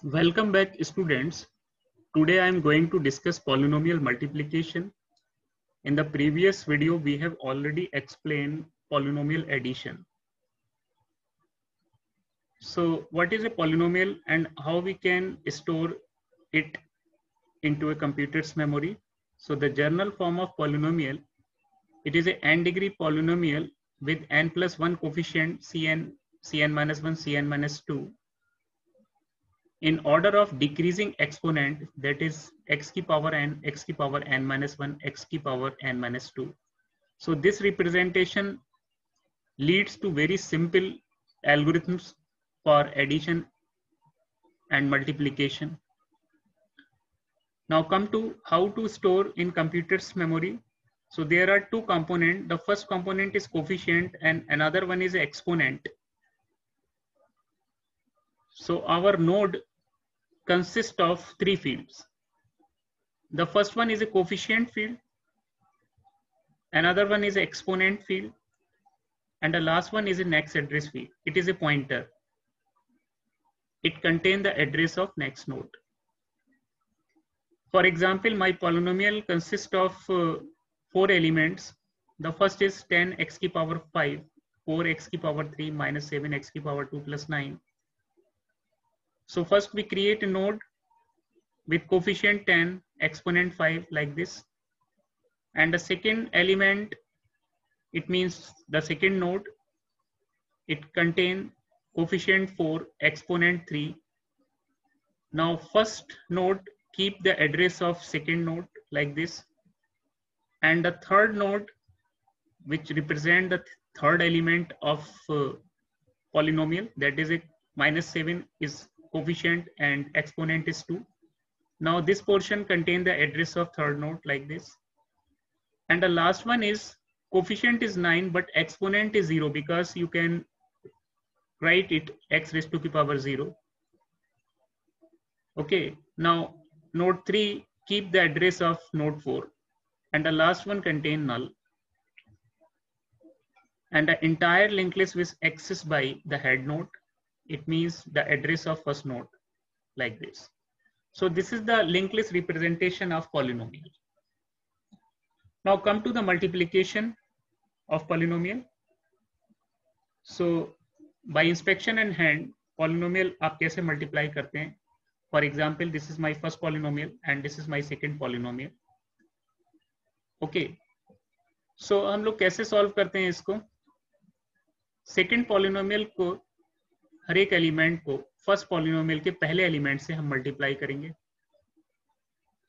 Welcome back, students. Today I am going to discuss polynomial multiplication. In the previous video, we have already explained polynomial addition. So what is a polynomial and how we can store it into a computer's memory? So the general form of polynomial, it is a n-degree polynomial with n plus 1 coefficient cn, cn minus 1, cn minus 2. In order of decreasing exponent, that is x की power n, x की power n minus 1, x की power n minus 2. So this representation leads to very simple algorithms for addition and multiplication. Now come to how to store in computer's memory. So there are two components. The first component is coefficient and another one is exponent. So our node consists of three fields. The first one is a coefficient field, another one is an exponent field, and the last one is a next address field. It is a pointer. It contains the address of next node. For example, my polynomial consists of 4 elements. The first is 10x की power 5, 4x की power 3 minus 7x की power 2 plus 9. So first we create a node with coefficient 10, exponent 5 like this. And the second element, it means the second node, it contains coefficient 4, exponent 3. Now first node keep the address of second node like this. And the third node, which represent the third element of polynomial, that is a minus 7 is coefficient and exponent is 2. Now this portion contains the address of third node like this. And the last one is coefficient is 9 but exponent is 0 because you can write it x raised to the power 0. Okay, now node 3 keep the address of node 4 and the last one contain null. And the entire linked list is accessed by the head node. It means the address of first node like this. So this is the linked list representation of polynomial. Now come to the multiplication of polynomial. So by inspection and hand, polynomial आप कैसे multiply करते हैं? For example, this is my first polynomial and this is my second polynomial. Okay. So हम लोग कैसे solve करते हैं इसको? Second polynomial को हर एक एलिमेंट को फर्स्ट पॉलिनोमियल के पहले एलिमेंट से हम मल्टीप्लाई करेंगे.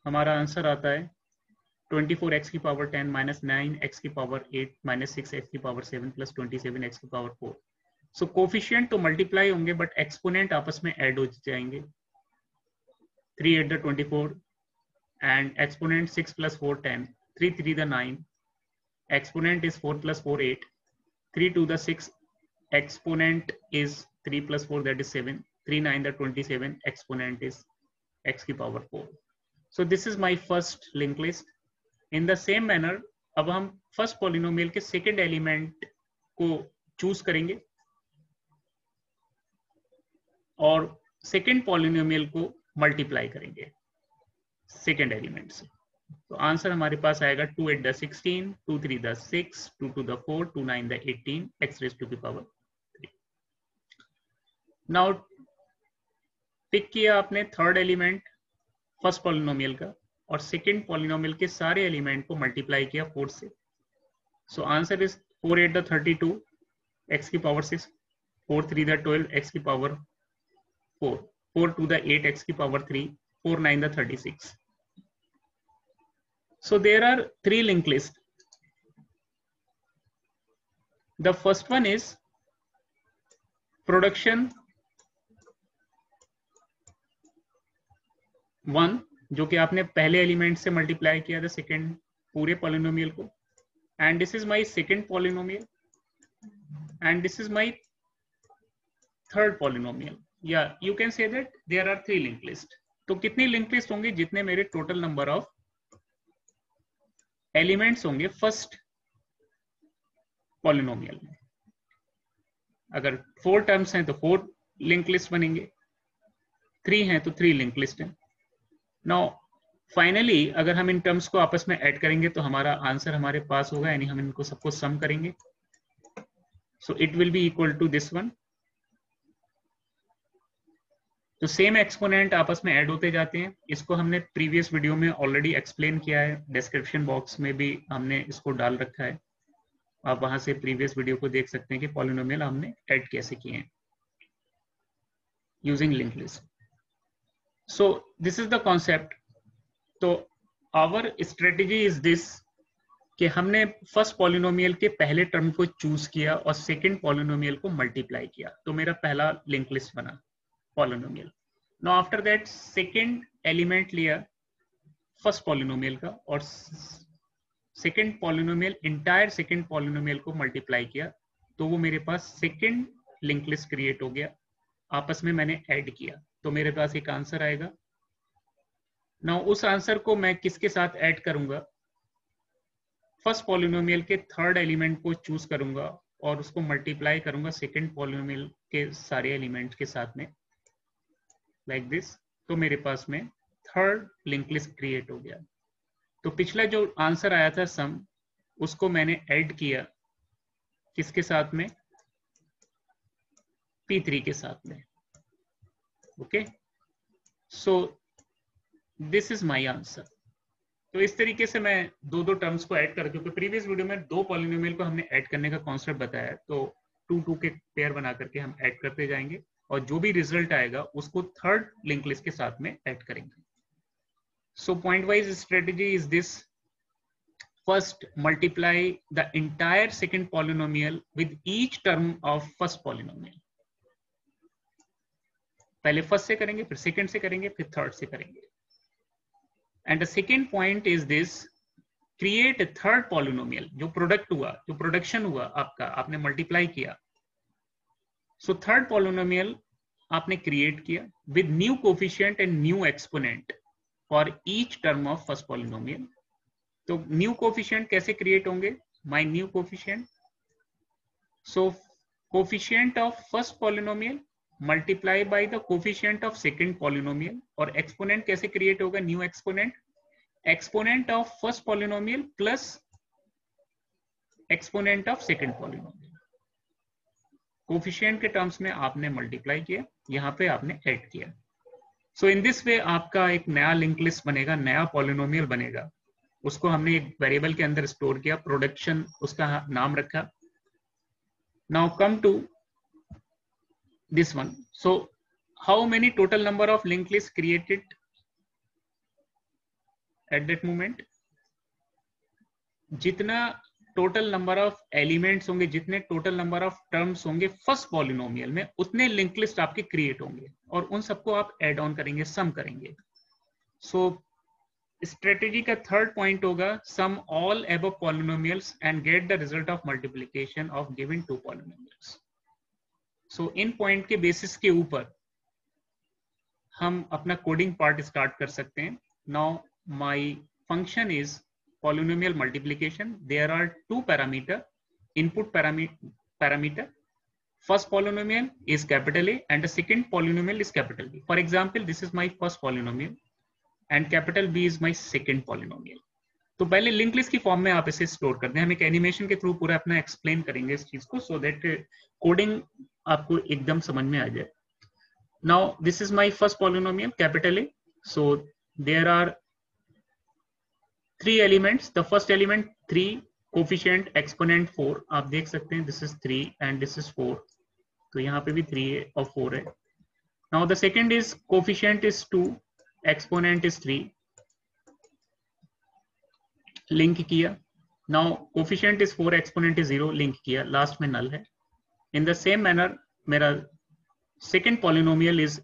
हमारा आंसर आता है 24x की पावर 10 माइनस 9x की पावर 8 माइनस 6x की पावर 7 प्लस 27x की पावर 4. सो कोफिशिएंट तो मल्टीप्लाई होंगे बट एक्सपोनेंट आपस में ऐड हो जाएंगे. 3 8 the 24 and exponent 6 plus 4 10, 3 3 the 9, exponent is 4 plus 4 8, 3 2 the 6, exponent is 3 plus 4 that is 7, 3 9 the 27, exponent is x की power 4. So this is my first linked list. In the same manner, अब हम first polynomial के second element को choose करेंगे और second polynomial को multiply करेंगे second element से. तो आंसर हमारे पास आएगा 2 8 the 16, 2 3 the 6, 2 2 the 4, 2 9 the 18, x raised to the power 3. Now pick किया आपने थर्ड एलिमेंट फर्स्ट पॉलिनोमियल का और सेकंड पॉलिनोमियल के सारे एलिमेंट को मल्टीप्लाई किया 4 से. So answer is 4 8 the 32, x की पावर 6, 4 3 द 12, x की पावर 4, 4 2 द 8, x की power 3, 4 9 the 36. So there are three linked lists. The first one is production 1 जो कि आपने पहले एलिमेंट से मल्टीप्लाई किया था सेकेंड पूरे पॉलिनोमियल को. And this is my second polynomial and this is my third polynomial. या you can say that there are 3 link list. तो कितनी लिंक लिस्ट होंगी? जितने मेरे टोटल नंबर ऑफ एलिमेंट्स होंगे फर्स्ट पॉलिनोमियल में. अगर 4 टर्म्स हैं तो 4 लिंक लिस्ट बनेंगे. 3 हैं तो 3 लिंक लिस्ट है। नाउ फाइनली अगर हम इन टर्म्स को आपस में ऐड करेंगे तो हमारा आंसर हमारे पास होगा, यानी हम इनको सबको सम करेंगे। So it will be equal to this one. तो सेम एक्सपोनेंट आपस में ऐड होते जाते हैं। इसको हमने प्रीवियस वीडियो में ऑलरेडी एक्सप्लेन किया है, डिस्क्रिप्शन बॉक्स में भी हमने इसको डाल रखा है, आप वहां से प्रीवियस वीडियो को देख सकते हैं कि पॉलिनोमियल हमने ऐड कैसे किए हैं using link list. So this is the concept. तो आवर स्ट्रेटेजी इज दिस कि हमने फर्स्ट पॉलिनोमियल के पहले टर्म को चूज किया और सेकंड पॉलिनोमियल को मल्टीप्लाई किया, तो मेरा पहला लिंक लिस्ट बना polynomial. Now after that second element लिया फर्स्ट पॉलिनोमियल का और second polynomial, entire second polynomial को मल्टीप्लाई किया, तो वो मेरे पास सेकंड लिंक लिस्ट क्रिएट हो गया, आपस में मैंने ऐड किया, तो मेरे पास एक आंसर आएगा। नाउ उस आंसर को मैं किसके साथ ऐड करूंगा, फर्स्ट पॉलिनोमियल के थर्ड एलिमेंट को चूज करूंगा और उसको मल्टीप्लाई करूंगा सेकंड पॉलिनोमियल के सारे एलिमेंट्स के साथ में, लाइक दिस। तो मेरे पास में थर्ड लिंक लिस्ट क्रिएट हो गया। तो पिछला जो आंसर आया था सम, उसको मैंने ऐड किया किसके साथ में, P3 के साथ में। Okay, so this is my answer. तो इस तरीके से मैं दो टर्म्स को ऐड कर, क्योंकि प्रीवियस वीडियो में 2 पॉलिनोमियल को हमने ऐड करने का कॉन्सेप्ट बताया, तो 2 के पेयर बना करके हम ऐड करते जाएंगे और जो भी रिजल्ट आएगा उसको थर्ड लिंक लिस्ट के साथ में ऐड करेंगे। So point wise strategy is this: first multiply the entire second polynomial with each term of first polynomial. पहले फर्स्ट से करेंगे, फिर सेकंड से करेंगे, फिर थर्ड से करेंगे। And the second point is this: create a third polynomial. जो प्रोडक्ट हुआ, जो प्रोडक्शन हुआ आपका, आपने मल्टीप्लाई किया, सो थर्ड पॉलिनोमियल आपने क्रिएट किया with new coefficient and new exponent for each term of first polynomial. तो न्यू कोफिशिएंट कैसे क्रिएट होंगे, my new coefficient, so coefficient of first polynomial multiply by the coefficient of second polynomial, और exponent कैसे create होगा, new exponent, exponent of first polynomial plus exponent of second polynomial. Coefficient के terms में आपने multiply किया, यहाँ पे आपने ऐड किया। सो इन दिस वे आपका एक नया लिंक लिस्ट बनेगा, नया पॉलिनोमियल बनेगा। उसको हमने एक वेरिएबल के अंदर स्टोर किया, प्रोडक्शन उसका नाम रखा। Now come to this one. So how many total number of linked lists created at that moment? जितना टोटल नंबर ऑफ एलिमेंट्स होंगे, जितने टोटल नंबर ऑफ टर्म्स होंगे फर्स्ट पॉलिनोमियल में, उतने लिंक लिस्ट आपके क्रिएट होंगे और उन सबको आप ऐड ऑन करेंगे, सम करेंगे। सो स्ट्रेटेजी का थर्ड पॉइंट होगा sum all above polynomials and get the result of multiplication of given 2 polynomials. So in point के बेसिस के ऊपर हम अपना कोडिंग पार्ट स्टार्ट कर सकते हैं। Now my function is polynomial multiplication. There are 2 parameter, input parameter. First polynomial is capital A and the second polynomial is capital B. For example, this is my first polynomial and capital B is my second polynomial. तो पहले link list की form में आप इसे store कर दें। हम एक एनिमेशन के थ्रू पूरा अपना एक्सप्लेन करेंगे इस चीज को, सो दैट कोडिंग आपको एकदम समझ में आ जाए। Now this is my first polynomial capital A, so there are 3 elements. The first element 3, coefficient exponent 4, आप देख सकते हैं this is 3 and this is 4, तो यहाँ पे भी 3 है और 4 है। Now the second is coefficient is 2, exponent is 3, link किया। Now coefficient is 4, exponent is 0, link किया, लास्ट में नल है। इन द सेम मैनर मेरा second polynomial is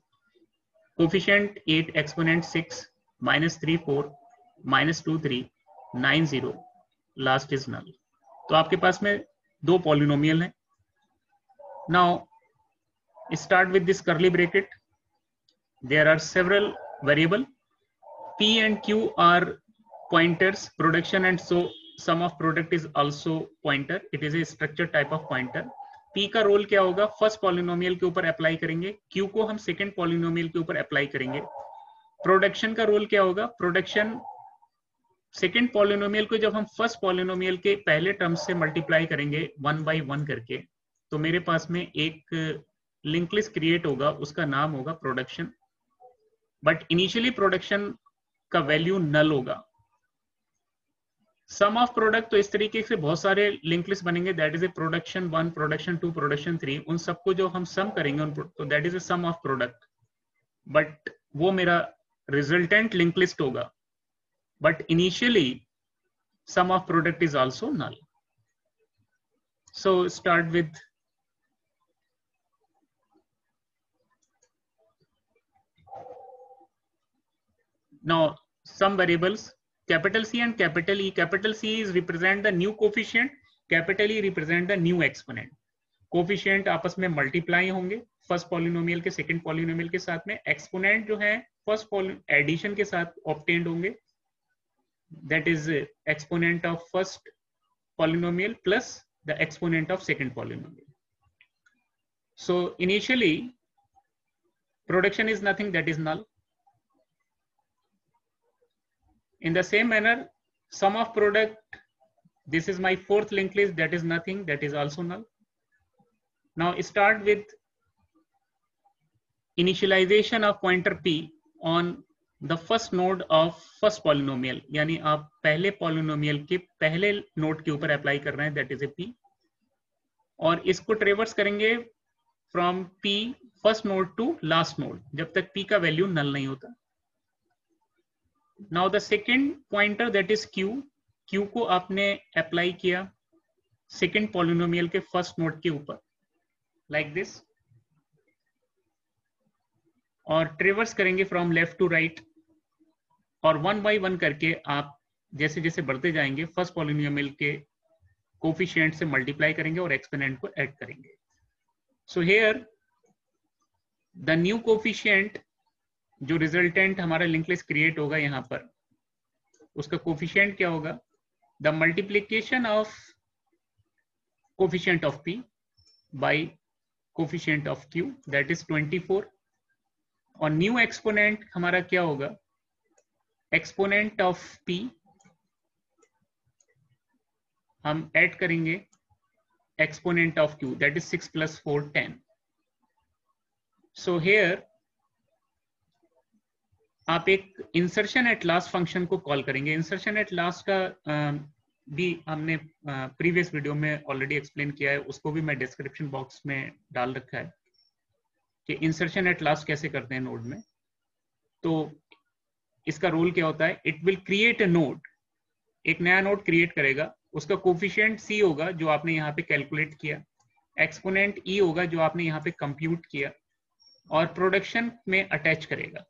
coefficient 8, exponent 6, -3 4, -2 3, 9 0, last is null. तो आपके पास में 2 पॉलिनोमियल है। Now start with this curly bracket. There are several variable, P and Q are pointers, production, and so sum of product is also pointer. It is a structure type of pointer. P का role क्या होगा, first polynomial के ऊपर apply करेंगे, Q को हम second polynomial के ऊपर अप्लाई करेंगे। प्रोडक्शन का रोल क्या होगा, प्रोडक्शन सेकंड पॉलिनोमियल को जब हम फर्स्ट पॉलिनोमियल के पहले टर्म से मल्टीप्लाई करेंगे 1 by 1 करके, तो मेरे पास में एक लिंक लिस्ट क्रिएट होगा, उसका नाम होगा प्रोडक्शन। बट इनिशियली प्रोडक्शन का वैल्यू नल होगा। सम ऑफ प्रोडक्ट, तो इस तरीके से बहुत सारे लिंक लिस्ट बनेंगे, that is a production 1, production 2, production 3, उन सबको जो हम सम करेंगे तो that is a sum of product. But वो मेरा रिजल्टेंट लिंक लिस्ट होगा, but initially sum of product is also null. So start with now some variables, capital C and capital E. Capital C is represent the new coefficient, capital E represent the new exponent. Coefficient आपस में multiply होंगे first polynomial के second polynomial के साथ में, exponent जो है first edition के साथ ऑब्टेन्ड होंगे, that is exponent of first polynomial plus the exponent of second polynomial. So initially production is nothing, that is null. In the same manner, sum of product, this is my fourth linked list, that is nothing, that is also null. Now start with initialization of pointer P on the first node of first polynomial, यानी आप पहले polynomial के पहले node के ऊपर apply कर रहे हैं, दैट इज ए पी, और इसको ट्रेवर्स करेंगे from P first node to last node जब तक पी का वैल्यू नल नहीं होता। Now the second pointer that is Q, Q को आपने अप्लाई किया सेकेंड पॉलिनोमियल के फर्स्ट नोड के ऊपर लाइक दिस, और ट्रेवर्स करेंगे फ्रॉम लेफ्ट टू राइट, और 1 by 1 करके आप जैसे जैसे बढ़ते जाएंगे फर्स्ट पॉलिनोमियल के कोफिशिएंट से मल्टीप्लाई करेंगे और एक्सपोनेंट को ऐड करेंगे। So here the new coefficient, जो रिजल्टेंट हमारा लिंक लिस्ट क्रिएट होगा यहाँ पर, उसका कोफिशिएंट क्या होगा, the multiplication of coefficient of P bye coefficient of Q, that is 24, और न्यू एक्सपोनेंट हमारा क्या होगा, एक्सपोनेंट ऑफ पी हम ऐड करेंगे exponent of Q, that is 6 + 4 10। So here आप एक इंसर्शन एट लास्ट फंक्शन को कॉल करेंगे। इंसर्शन एट लास्ट का भी हमने प्रीवियस वीडियो में ऑलरेडी एक्सप्लेन किया है, उसको भी मैं डिस्क्रिप्शन बॉक्स में डाल रखा है कि इंसर्शन एट लास्ट कैसे करते हैं नोड में। तो इसका रोल क्या होता है, it will create a node, एक नया नोड क्रिएट करेगा, उसका कोफिशिएंट सी होगा जो आपने यहाँ पे कैलकुलेट किया, एक्सपोनेंट ई होगा जो आपने यहाँ पे कंप्यूट किया, और प्रोडक्शन में अटैच करेगा।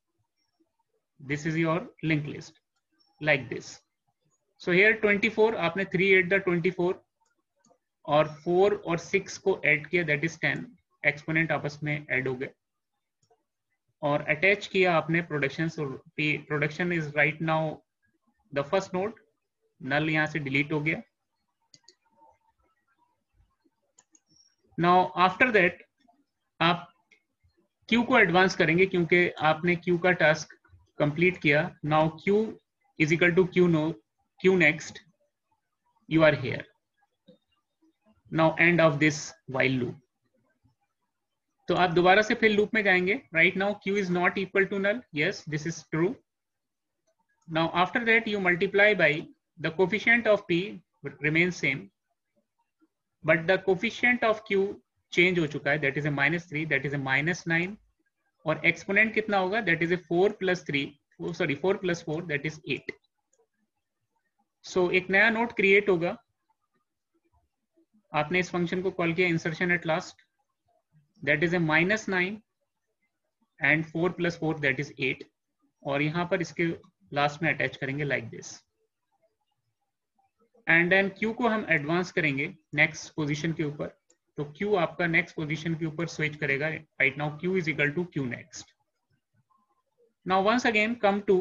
This is your link list like this. So here 24, आपने 3 8 द 24 और 4 और 6 को ऐड किया, दैट इज 10, एक्सपोनेंट आपस में ऐड हो गए, और अटैच किया आपने production. Production is right now the first node, null यहां से डिलीट हो गया। नाउ आफ्टर दैट आप क्यू को एडवांस करेंगे क्योंकि आपने क्यू का टास्क कंप्लीट किया। Now Q is equal to Q next, you are here. Now end of this while loop, तो आप दोबारा से फिर लूप में जाएंगे। Right now Q is not equal to null, yes this is true. Now after that you multiply by the coefficient of P remain same, but the coefficient of Q change हो चुका है, that is A -3, that is ए -9, और exponent कितना होगा, that is A 4 + 4 that is 8। सो एक नया node create होगा, आपने इस फंक्शन को कॉल किया insertion at last, that is a -9 and 4 + 4 that is 8, और यहां पर इसके लास्ट में अटैच करेंगे like this, and then Q को हम एडवांस करेंगे नेक्स्ट पोजीशन के ऊपर, तो क्यू आपका नेक्स्ट पोजीशन के ऊपर स्विच करेगा। Right now Q is equal to Q next. Now once again come to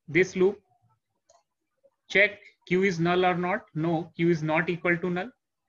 this loop, check q is null or not, no q is not equal to null,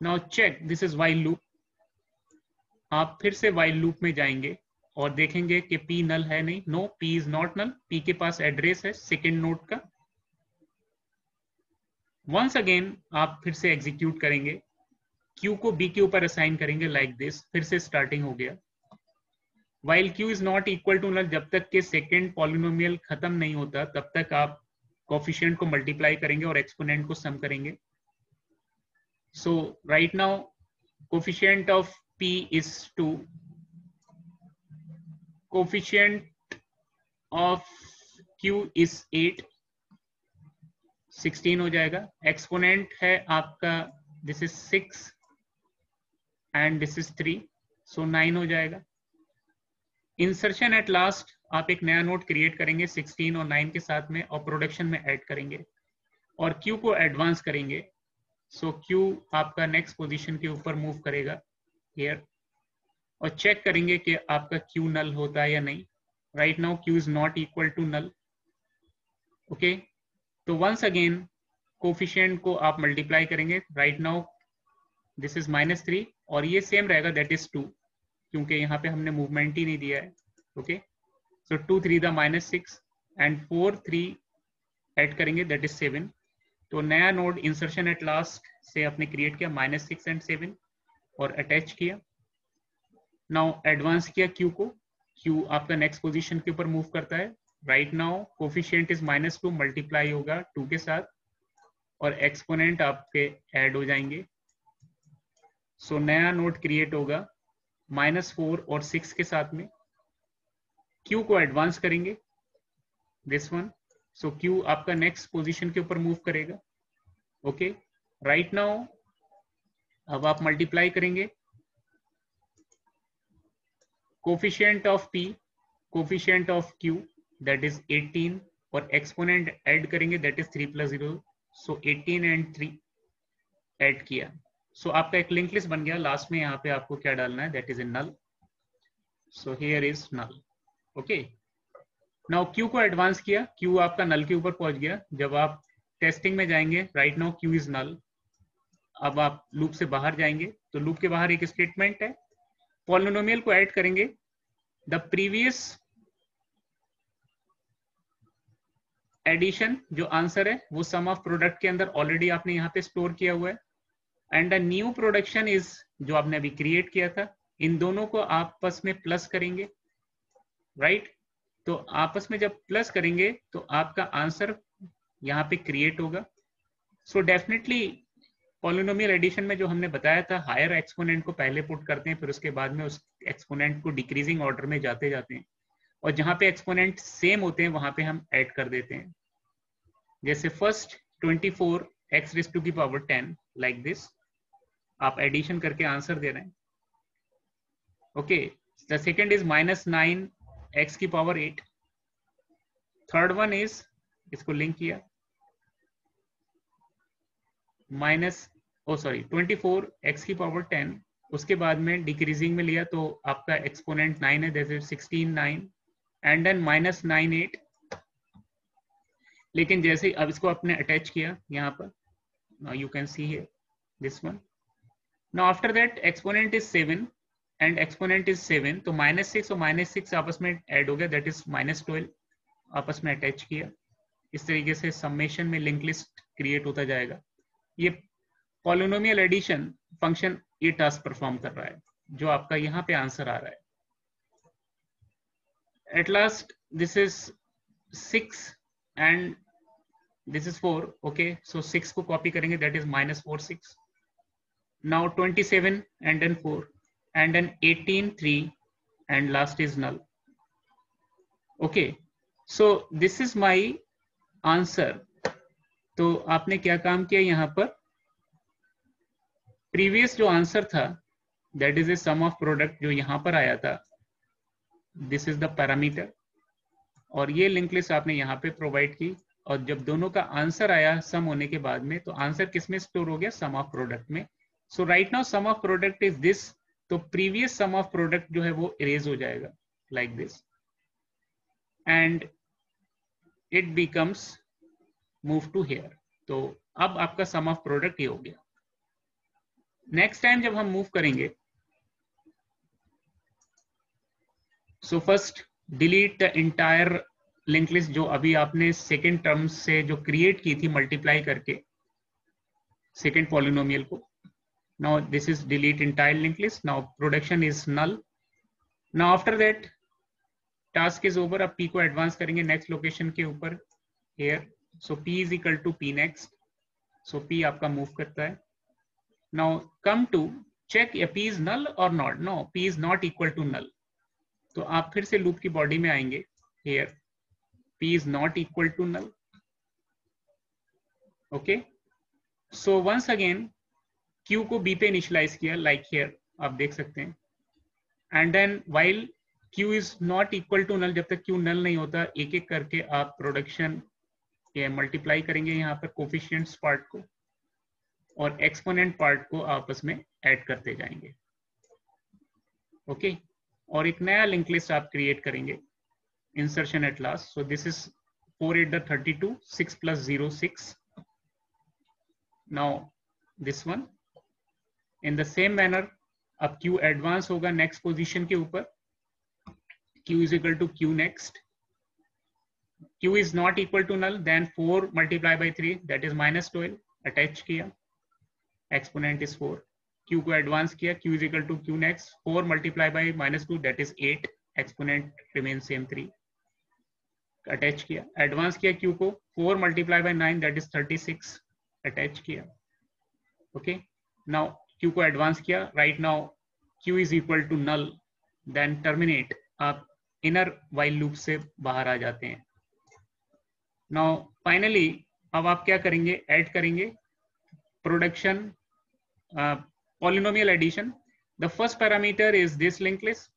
now check, this is while loop. आप फिर से while loop में जाएंगे और देखेंगे कि P null है नहीं, no P is not null, P के पास एड्रेस है सेकेंड नोड का। वंस अगेन आप फिर से एग्जीक्यूट करेंगे, Q को B के ऊपर असाइन करेंगे लाइक दिस, फिर से स्टार्टिंग हो गया। While Q is not equal to null, जब तक के सेकेंड पॉलिनोमियल खत्म नहीं होता तब तक आप कोफिशिएंट को मल्टीप्लाई करेंगे और एक्सपोनेंट को सम करेंगे। So right now coefficient of P is 2, coefficient of Q is 8, 16 हो जाएगा। एक्सपोनेंट है आपका, this is 6 and this is 3, so 9 हो जाएगा। इंसर्शन एट लास्ट, आप एक नया नोड क्रिएट करेंगे 16 और 9 के साथ में और प्रोडक्शन में ऐड करेंगे और Q को एडवांस करेंगे। सो Q आपका नेक्स्ट पोजीशन के ऊपर मूव करेगा हियर और चेक करेंगे कि आपका Q नल होता है या नहीं। Right now Q is not equal to null. Okay, तो वंस अगेन कोफिशिएंट को आप मल्टीप्लाई करेंगे। राइट नाउ दिस इज -3 और ये सेम रहेगा, दैट इज 2, क्योंकि यहाँ पे हमने मूवमेंट ही नहीं दिया है। Okay, so 2 3 the -6 and 4 3 add करेंगे, दैट इज 7। तो नया नोड इंसर्शन एट लास्ट से आपने क्रिएट किया -6 एंड 7 और अटैच किया। नाउ एडवांस किया Q को, Q आपका नेक्स्ट पोजीशन के ऊपर मूव करता है। Right now coefficient is -2, multiply होगा 2 के साथ और एक्सपोनेंट आपके ऐड हो जाएंगे। सो नया नोड क्रिएट होगा -4 और 6 के साथ में। Q को एडवांस करेंगे, दिस वन। सो Q आपका नेक्स्ट पोजीशन के ऊपर मूव करेगा। ओके, राइट नाउ अब आप मल्टीप्लाई करेंगे coefficient of P, coefficient of Q, that is 18 और एक्सपोनेंट ऐड करेंगे, that is 3 + 0, so 18 and 3 add किया। सो आपका एक लिंक लिस्ट बन गया। लास्ट में यहाँ पे आपको क्या डालना है, that is in null, so here is null. Okay, now Q को एडवांस किया, Q आपका नल के ऊपर पहुंच गया। जब आप टेस्टिंग में जाएंगे, right now Q is null. अब आप लूप से बाहर जाएंगे तो लूप के बाहर एक स्टेटमेंट है, पॉलिनोमियल को ऐड करेंगे। द प्रीवियस एडिशन जो आंसर है वो सम ऑफ प्रोडक्ट के अंदर ऑलरेडी आपने यहाँ पे स्टोर किया हुआ है and the new production is जो आपने अभी क्रिएट किया था। इन दोनों को आपस में प्लस करेंगे, राइट? तो आपस में जब प्लस करेंगे तो आपका आंसर यहाँ पे क्रिएट होगा। सो डेफिनेटली पॉलिनोमियल एडिशन में जो हमने बताया था, हायर एक्सपोनेंट को पहले पुट करते हैं, फिर उसके बाद में उस एक्सपोनेंट को डिक्रीजिंग ऑर्डर में जाते जाते हैं और जहां पे एक्सपोनेंट सेम होते हैं वहां पे हम ऐड कर देते हैं। जैसे फर्स्ट 24x⁻10 लाइक दिस, आप एडिशन करके आंसर दे रहे हैं। Okay, the second is -9x⁸8। Third one is, इसको लिंक किया, 24x⁻10, उसके बाद में डिक्रीजिंग में लिया तो आपका एक्सपोनेंट 9 है, दैट इज 16 9 एंड देन -98। लेकिन जैसे अब इसको आपने अटैच किया यहाँ पर, now you can see here this one. Now after that exponent is 7 and exponent is 7, तो -6 और -6 आपस में ऐड हो गया, that is -12, आपस में अटैच किया। इस तरीके से समेशन में लिंक लिस्ट क्रिएट होता जाएगा। ये पॉलिनोमियल एडिशन फंक्शन ये टास्क परफॉर्म कर रहा है जो आपका यहाँ पे आंसर आ रहा है। At last this is 6 and this is 4. okay, so 6 को कॉपी करेंगे, that is -4 6. now 27 and then 4 and then 18 3 and last is null. okay, so this is my answer. तो आपने क्या काम किया यहाँ पर, प्रीवियस जो आंसर था that is a sum of product जो यहाँ पर आया था, this is the parameter, और ये लिंक लिस्ट आपने यहाँ पे प्रोवाइड की और जब दोनों का आंसर आया सम होने के बाद में तो आंसर किस में स्टोर हो गया, सम ऑफ प्रोडक्ट में। So right now sum of product is this, तो प्रीवियस सम ऑफ प्रोडक्ट जो है वो इरेज हो जाएगा like this and it becomes move to here. तो अब आपका सम ऑफ प्रोडक्ट ये हो गया। नेक्स्ट टाइम जब हम मूव करेंगे, so first delete the entire link list जो अभी आपने सेकेंड टर्म से जो क्रिएट की थी मल्टीप्लाई करके सेकेंड पॉलिनोमियल को. Now this is delete entire link list. Now production is null. Now after that task is over. अब पी को एडवांस करेंगे नेक्स्ट लोकेशन के ऊपर here. So P is equal to P next. So P आपका move करता है. Now come to check P is null और not. No, P is not equal to null. तो आप फिर से लूप की बॉडी में आएंगे. Here p is not equal to null. Okay, so once again q को b पे इनिशियलाइज किया लाइक हियर आप देख सकते हैं. And then while q is not equal to null, जब तक q null नहीं होता एक एक करके आप प्रोडक्शन मल्टीप्लाई करेंगे यहाँ पर कोफिशिएंट्स पार्ट को और एक्सपोनेंट पार्ट को आपस में ऐड करते जाएंगे. ओके, और एक नया लिंक लिस्ट आप क्रिएट करेंगे. Insertion at last. So this is 4 8 the 32, 6 plus 0 6. Now this one in the same manner अब q advance होगा next position के ऊपर. q is equal to q next. q is not equal to null, then 4 multiplied by 3 that is minus 12. Attach किया, exponent is 4. q को advance किया, q is equal to q next. 4 multiplied by minus 2 that is 8. Exponent remains same 3. Attach किया, advance किया q को. 4 multiply by 9 that is 36. Attach किया. Okay, now q को advance किया. Right now q is equal to null, then terminate. आप inner while loop से बाहर आ जाते हैं. नाउ फाइनली अब आप क्या करेंगे, ऐड करेंगे production polynomial addition. The first parameter is this link list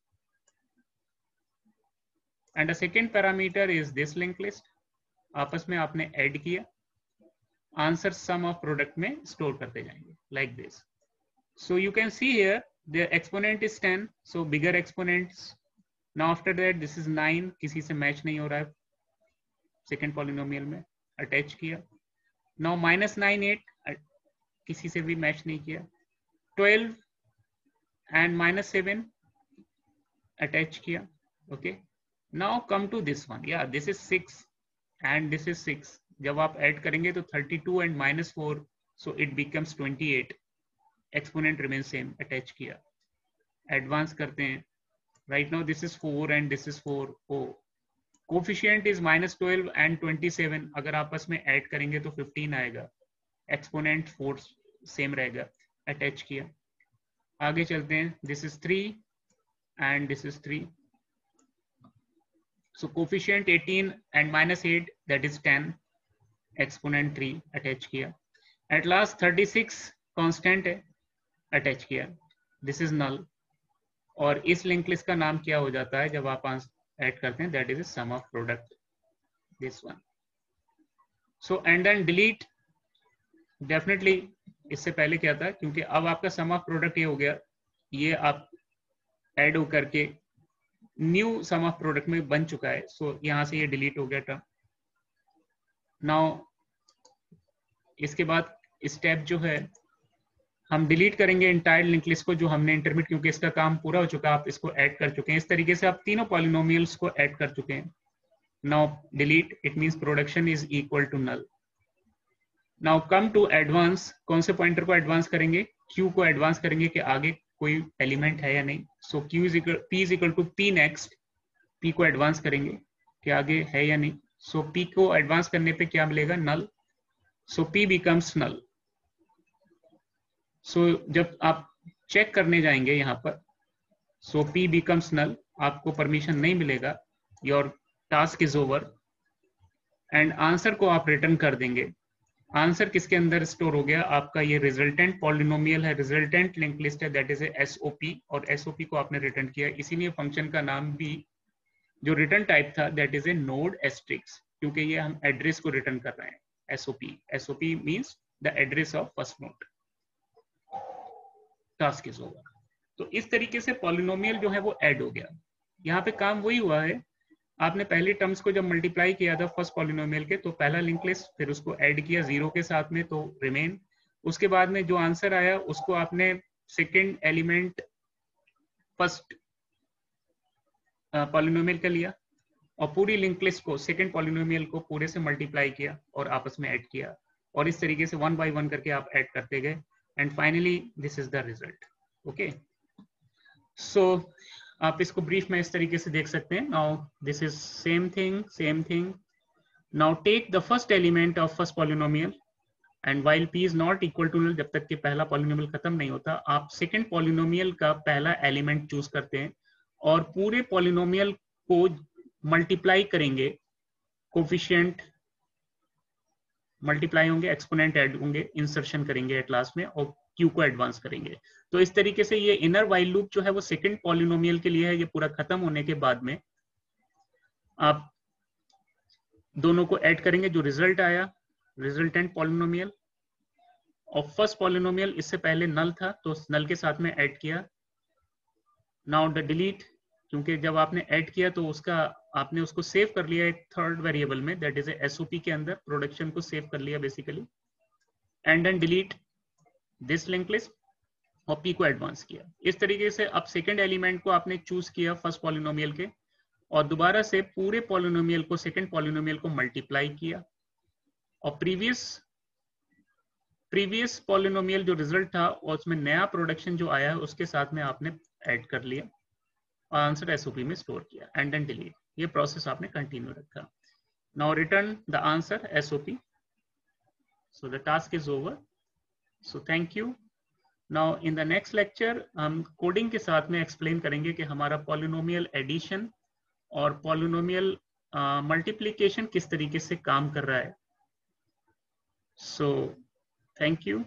and the second parameter is this linked list. आपस में आपने ऐड किया, आंसर सम ऑफ प्रोडक्ट में स्टोर करते जाएंगे like this. So you can see here the exponent is 10, so bigger exponents. Now after that this is 9, किसी से match नहीं हो रहा है सेकेंड पॉलिनोमियल में, अटैच किया. Now minus 9 8 किसी से भी मैच नहीं किया. 12 and minus 7 अटैच किया. Okay, now come to this one. Yeah, this is 6 and this is 6. जब आप ऐड करेंगे तो 32 and minus 4, so it becomes 28. Exponent remains same. Attach किया, एडवांस करते हैं. Right now this is 4 and this is 4. Oh, coefficient is minus 12 and 27. अगर आपस में ऐड करेंगे तो 15 आएगा. Exponent 4 सेम रहेगा. अटैच किया, आगे चलते हैं. This is 3 and this is 3. So coefficient 18 and minus 8 that is 10. Exponent 3 attach किया. At last 36 constant है, अटैच किया. This is null. और इस लिंक लिस्ट का नाम क्या हो जाता है जब आप ऐड करते हैं, that is a sum of product. This one. So and then delete. Definitely इससे पहले क्या था, क्योंकि अब आपका sum of product ये हो गया, ये आप ऐड हो करके न्यू सम ऑफ प्रोडक्ट में बन चुका है. सो यहां से ये डिलीट हो गया टर्म. नाउ इसके बाद स्टेप जो है हम डिलीट करेंगे इंटायर लिंक लिस्ट को जो हमने इंटरमीडिएट, क्योंकि इसका काम पूरा हो चुका है, आप इसको ऐड कर चुके हैं. इस तरीके से आप तीनों पॉलिनोमियल्स को ऐड कर चुके हैं. Now delete, it means production is equal to null. Now come to advance. कौन से पॉइंटर को एडवांस करेंगे, क्यू को एडवांस करेंगे कि आगे कोई एलिमेंट है या नहीं. So Q is equal P is equal to P next. P को एडवांस करेंगे कि आगे है या नहीं. सो पी को एडवांस करने पे क्या मिलेगा, नल. सो पी बिकम्स नल. सो जब आप चेक करने जाएंगे यहाँ पर, सो पी बिकम्स नल, आपको परमिशन नहीं मिलेगा. Your task is over and answer को आप रिटर्न कर देंगे. आंसर किसके अंदर स्टोर हो गया, आपका ये रिजल्टेंट पॉलिनोमियल है, रिजल्टेंट लिंक लिस्ट है, दैट इज एसओपी. और एसओपी को आपने रिटर्न किया, इसीलिए फंक्शन का नाम भी जो रिटर्न टाइप था that is a node asterisks, क्योंकि ये हम एड्रेस को रिटर्न कर रहे हैं. SOP, SOP means the address of first node. Task is over. तो इस तरीके से पॉलिनोमियल जो है वो ऐड हो गया. यहाँ पे काम वही हुआ है, आपने पहली टर्म्स को जब मल्टीप्लाई किया था फर्स्ट पॉलिनोमियल के, तो पहला लिंक लिस्ट, फिर उसको ऐड किया जीरो के साथ में तो रिमेन, उसके बाद में जो आंसर आया उसको आपने सेकेंड एलिमेंट फर्स्ट पॉलिनोमियल का लिया और पूरी लिंक लिस्ट को सेकेंड पॉलिनोमियल को पूरे से मल्टीप्लाई किया और आपस में ऐड किया, और इस तरीके से 1 by 1 करके आप ऐड करते गए, and finally this is the result. Okay, so आप इसको ब्रीफ में इस तरीके से देख सकते हैं। Now this is same thing. Now take the first element of first polynomial and while p is not equal to null, जब तक कि पहला पॉलिनोमियल खत्म नहीं होता, आप सेकेंड पॉलिनोमियल का पहला एलिमेंट चूज करते हैं और पूरे पॉलिनोमियल को मल्टीप्लाई करेंगे, कोफिशिएंट मल्टीप्लाई होंगे, एक्सपोनेंट ऐड होंगे, इंसर्शन करेंगे एट लास्ट में और क्यू को एडवांस करेंगे। तो इस तरीके से ये इनर वाइल लूप जो है वो सेकंड पॉलिनोमियल के लिए है। ये पूरा खत्म होने के बाद में आप दोनों को ऐड करेंगे, जो रिजल्ट आया रिजल्टेंट पॉलिनोमियल और फर्स्ट पॉलिनोमियल इससे पहले नल था तो नल के साथ में ऐड किया। नाउ द डिलीट, क्योंकि जब आपने ऐड किया तो उसका आपने उसको सेव कर लिया एक थर्ड वेरिएबल में, दैट इज एसओपी के अंदर प्रोडक्शन को सेव कर लिया basically, and then delete this link list और पी को एडवांस किया। इस तरीके से अब सेकंड एलिमेंट को आपने चूज किया फर्स्ट पॉलिनोमियल के और दोबारा से पूरे पॉलिनोमियल को सेकंड पॉलिनोमियल को मल्टीप्लाई किया और प्रीवियस पॉलिनोमियल जो रिजल्ट था और उसमें नया प्रोडक्शन जो आया है उसके साथ में आपने ऐड कर लिया और आंसर एसओपी में स्टोर किया, एंड देन डिलीट। ये प्रोसेस आपने कंटिन्यू रखा। Now return the answer SOP. So the task is over. So thank you. Now in the next lecture हम कोडिंग के साथ में एक्सप्लेन करेंगे कि हमारा पॉलिनोमियल एडिशन और पॉलिनोमियल मल्टीप्लिकेशन किस तरीके से काम कर रहा है। So thank you.